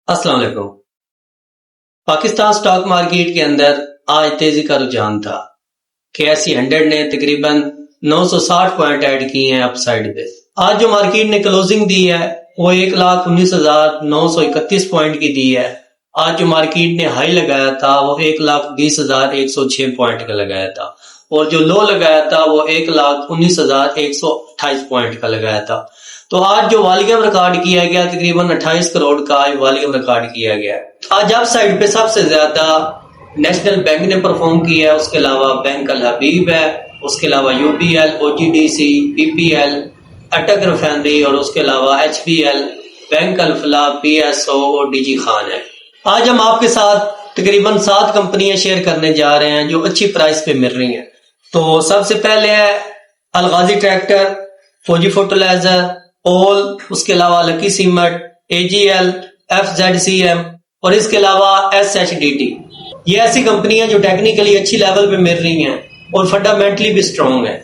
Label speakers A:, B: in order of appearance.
A: السلام علیکم۔ Pakistan stock market کے اندر آج تیزی کا رجحان تھا کہ ایسی 100 نے تقریباً 960 پوائنٹ ایڈ کیے ہیں اپ سائڈ پہ۔ آج جو مارکیٹ نے کلوزنگ دی ہے وہ 1,19,931 پوائنٹ کی دی ہے۔ آج جو مارکیٹ نے ہائی لگایا تھا وہ 1,20,106 پوائنٹ کا لگایا تھا، اور جو لو لگایا تھا وہ 1,19,128 پوائنٹ کا لگایا تھا۔ تو آج جو والیوم ریکارڈ کیا گیا تقریباً 28 کروڑ کا والیوم ریکارڈ کیا گیا۔ آج اپ سائڈ پہ سب سے زیادہ نیشنل بینک نے پرفارم کیا ہے، اس کے علاوہ بینک الحبیب ہے، اس کے علاوہ UPL، OGDC، PPL، اٹک ریفائنری، اور اس کے علاوہ HPL، بینک الفلاح، PSO اور DG خان ہے۔ آج ہم آپ کے ساتھ تقریباً 7 کمپنیاں شیئر کرنے جا رہے ہیں جو اچھی پرائس پہ مل رہی ہیں۔ تو سب سے پہلے ہے الغازی ٹریکٹر، فوجی فرٹیلائزر، اول، اس کے علاوہ لکی سیمنٹ، AGL، FZCM، اور اس کے علاوہ SHDT۔ یہ ایسی کمپنیاں جو ٹیکنیکلی اچھی لیول پہ مل رہی ہیں اور فنڈامنٹلی بھی سٹرونگ ہیں۔